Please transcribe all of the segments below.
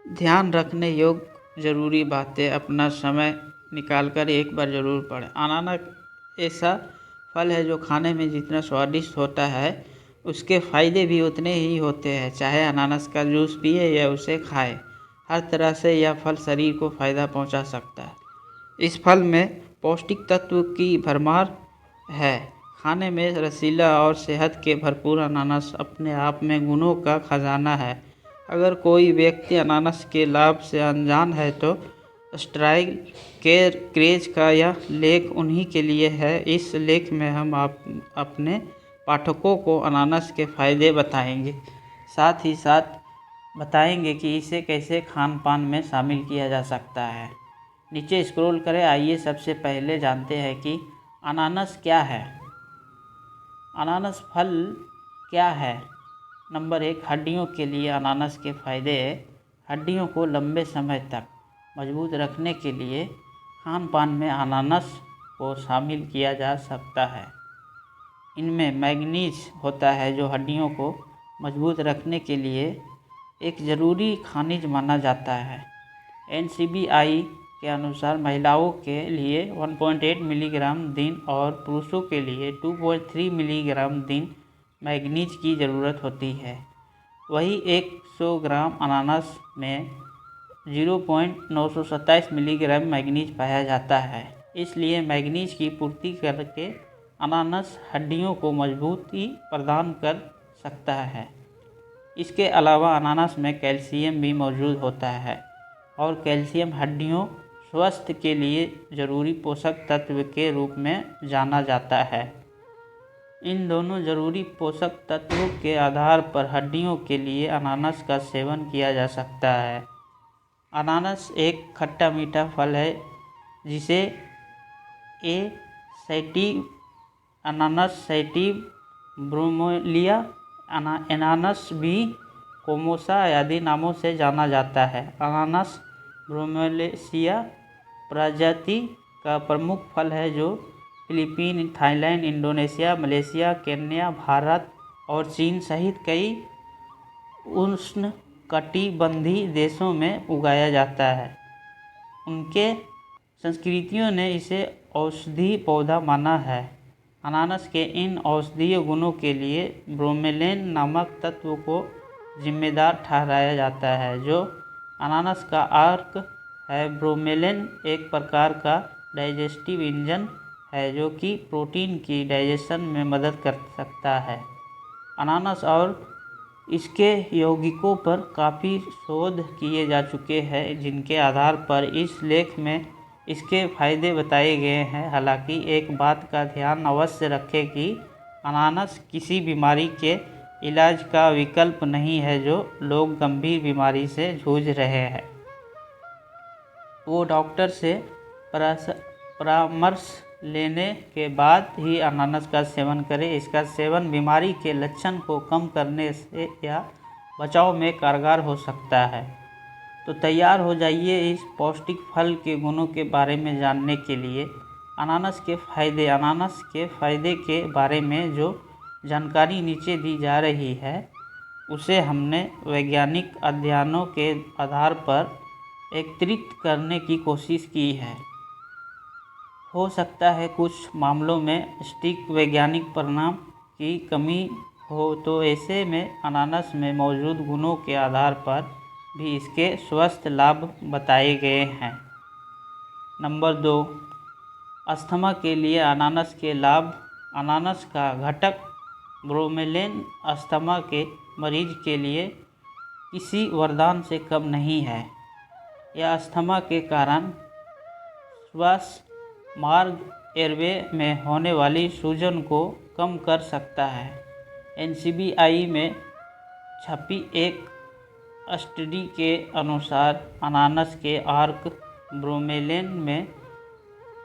ध्यान रखने योग्य ज़रूरी बातें अपना समय निकाल कर एक बार ज़रूर पढ़ें। अनानास ऐसा फल है जो खाने में जितना स्वादिष्ट होता है उसके फ़ायदे भी उतने ही होते हैं। चाहे अनानास का जूस पिए या उसे खाएं, हर तरह से यह फल शरीर को फ़ायदा पहुंचा सकता है। इस फल में पौष्टिक तत्व की भरमार है। खाने में रसीला और सेहत के भरपूर अनानास अपने आप में गुणों का खजाना है। अगर कोई व्यक्ति अनानास के लाभ से अनजान है तो स्टाइल केयर क्रेज का यह लेख उन्हीं के लिए है। इस लेख में हम अपने पाठकों को अनानास के फ़ायदे बताएंगे, साथ ही साथ बताएंगे कि इसे कैसे खान पान में शामिल किया जा सकता है। नीचे स्क्रॉल करें। आइए सबसे पहले जानते हैं कि अनानास क्या है। अनानास फल क्या है। नंबर 1, हड्डियों के लिए अनानास के फ़ायदे। हड्डियों को लंबे समय तक मजबूत रखने के लिए खान पान में अनानास को शामिल किया जा सकता है। इनमें मैग्नीज होता है जो हड्डियों को मजबूत रखने के लिए एक ज़रूरी खनिज माना जाता है। NCBI के अनुसार महिलाओं के लिए 1.8 मिलीग्राम दिन और पुरुषों के लिए 2.3 मिलीग्राम दिन मैग्नीज की ज़रूरत होती है। वही 100 ग्राम अनानास में 0.927 मिलीग्राम मैग्नीज पाया जाता है। इसलिए मैग्नीज की पूर्ति करके अनानास हड्डियों को मजबूती प्रदान कर सकता है। इसके अलावा अनानास में कैल्शियम भी मौजूद होता है और कैल्शियम हड्डियों स्वास्थ्य के लिए ज़रूरी पोषक तत्व के रूप में जाना जाता है। इन दोनों ज़रूरी पोषक तत्वों के आधार पर हड्डियों के लिए अनानास का सेवन किया जा सकता है। अनानास एक खट्टा मीठा फल है जिसे अनानास सैटिव, ब्रोमेलिया, अनानास बी, कोमोसा आदि नामों से जाना जाता है। अनानास ब्रोमेलिया प्रजाति का प्रमुख फल है जो Philippine, Thailand, Indonesia, Malaysia, Kenya, Bharat और चीन सहित कई उष्णकटिबंधीय देशों में उगाया जाता है। उनके संस्कृतियों ने इसे औषधीय पौधा माना है। अनानास के इन औषधीय गुणों के लिए ब्रोमेलेन नामक तत्व को जिम्मेदार ठहराया जाता है जो अनानास का अर्क है। ब्रोमेलेन एक प्रकार का डाइजेस्टिव इंजन है जो कि प्रोटीन की डाइजेशन में मदद कर सकता है। अनानास और इसके यौगिकों पर काफ़ी शोध किए जा चुके हैं जिनके आधार पर इस लेख में इसके फ़ायदे बताए गए हैं। हालांकि एक बात का ध्यान अवश्य रखें कि अनानास किसी बीमारी के इलाज का विकल्प नहीं है। जो लोग गंभीर बीमारी से जूझ रहे हैं वो डॉक्टर से परामर्श लेने के बाद ही अनानास का सेवन करें। इसका सेवन बीमारी के लक्षण को कम करने से या बचाव में कारगर हो सकता है। तो तैयार हो जाइए इस पौष्टिक फल के गुणों के बारे में जानने के लिए। अनानास के फ़ायदे के बारे में जो जानकारी नीचे दी जा रही है उसे हमने वैज्ञानिक अध्ययनों के आधार पर एकत्रित करने की कोशिश की है। हो सकता है कुछ मामलों में सटीक वैज्ञानिक परिणाम की कमी हो, तो ऐसे में अनानास में मौजूद गुणों के आधार पर भी इसके स्वास्थ्य लाभ बताए गए हैं। नंबर 2, अस्थमा के लिए अनानास के लाभ। अनानास का घटक ब्रोमेलेन अस्थमा के मरीज के लिए किसी वरदान से कम नहीं है। यह अस्थमा के कारण श्वास मार्ग एयरवे में होने वाली सूजन को कम कर सकता है। NCBI में छपी एक स्टडी के अनुसार अनानास के अर्क ब्रोमेलेन में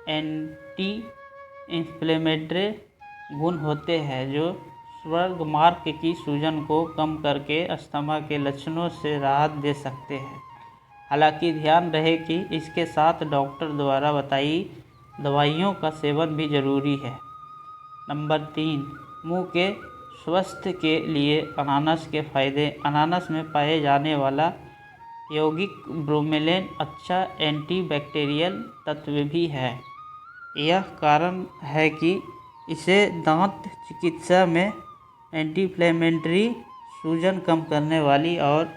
एंटी इंफ्लेमेटरी गुण होते हैं जो स्वर्ग मार्ग की सूजन को कम करके अस्थमा के लक्षणों से राहत दे सकते हैं। हालांकि ध्यान रहे कि इसके साथ डॉक्टर द्वारा बताई दवाइयों का सेवन भी ज़रूरी है। नंबर 3, मुंह के स्वास्थ्य के लिए अनानास के फ़ायदे। अनानास में पाए जाने वाला यौगिक ब्रोमेलैन अच्छा एंटीबैक्टीरियल तत्व भी है। यह कारण है कि इसे दांत चिकित्सा में एंटी-इन्फ्लेमेटरी, सूजन कम करने वाली और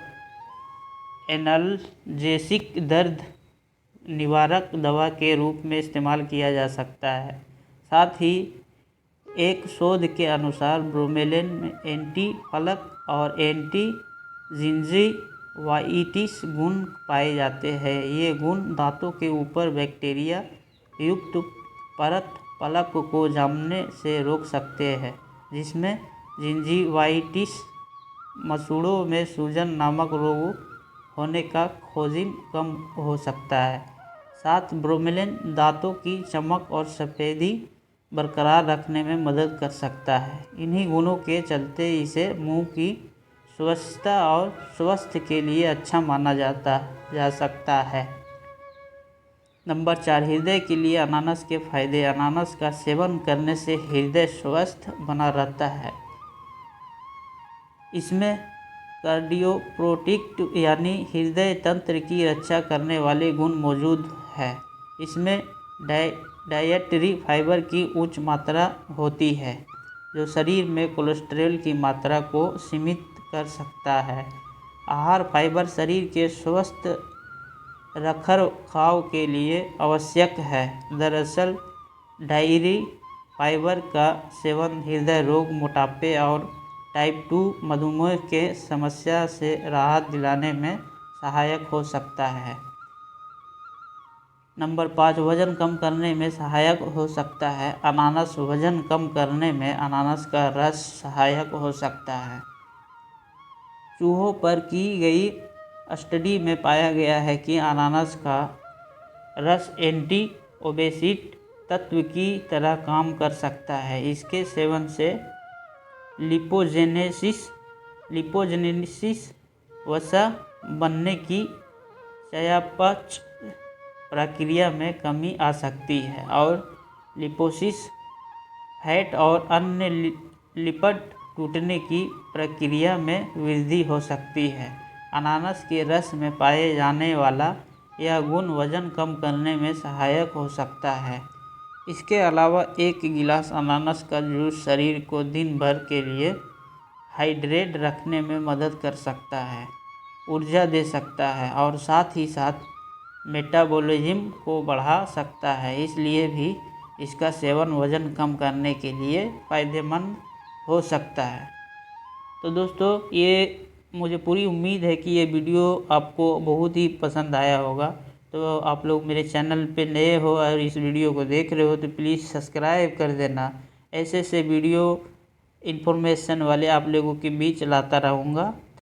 एनाल्जेसिक दर्द निवारक दवा के रूप में इस्तेमाल किया जा सकता है। साथ ही एक शोध के अनुसार ब्रोमेलैन में एंटी प्लक और एंटी जिंजीवाइटिस गुण पाए जाते हैं। ये गुण दांतों के ऊपर बैक्टीरिया युक्त परत प्लक को जमने से रोक सकते हैं, जिसमें जिंजीवाइटिस, मसूड़ों में सूजन नामक रोग होने का जोखिम कम हो सकता है। साथ ब्रोमेलैन दांतों की चमक और सफेदी बरकरार रखने में मदद कर सकता है। इन्हीं गुणों के चलते इसे मुंह की स्वच्छता और स्वास्थ्य के लिए अच्छा माना जा सकता है। नंबर 4, हृदय के लिए अनानास के फायदे। अनानास का सेवन करने से हृदय स्वस्थ बना रहता है। इसमें कार्डियोप्रोटेक्टिव यानी हृदय तंत्र की रक्षा करने वाले गुण मौजूद है। इसमें डायटरी फाइबर की उच्च मात्रा होती है, जो शरीर में कोलेस्ट्रॉल की मात्रा को सीमित कर सकता है। आहार फाइबर शरीर के स्वस्थ रखरखाव के लिए आवश्यक है। दरअसल डायटरी फाइबर का सेवन हृदय रोग, मोटापे और टाइप 2 मधुमेह के समस्या से राहत दिलाने में सहायक हो सकता है। नंबर 5, वजन कम करने में सहायक हो सकता है। अनानास वजन कम करने में अनानास का रस सहायक हो सकता है। चूहों पर की गई स्टडी में पाया गया है कि अनानास का रस एंटी ओबेसिटी तत्व की तरह काम कर सकता है। इसके सेवन से लिपोजेनेसिस वसा बनने की चयापचय प्रक्रिया में कमी आ सकती है और लिपोसिस, फैट और अन्य लिपिड टूटने की प्रक्रिया में वृद्धि हो सकती है। अनानास के रस में पाए जाने वाला यह गुण वजन कम करने में सहायक हो सकता है। इसके अलावा एक गिलास अनानास का जूस शरीर को दिन भर के लिए हाइड्रेट रखने में मदद कर सकता है, ऊर्जा दे सकता है और साथ ही साथ मेटाबॉलिज्म को बढ़ा सकता है। इसलिए भी इसका सेवन वजन कम करने के लिए फ़ायदेमंद हो सकता है। तो दोस्तों, ये मुझे पूरी उम्मीद है कि ये वीडियो आपको बहुत ही पसंद आया होगा। तो आप लोग मेरे चैनल पे नए हो और इस वीडियो को देख रहे हो तो प्लीज़ सब्सक्राइब कर देना। ऐसे वीडियो इन्फॉर्मेशन वाले आप लोगों के बीच लाता रहूँगा।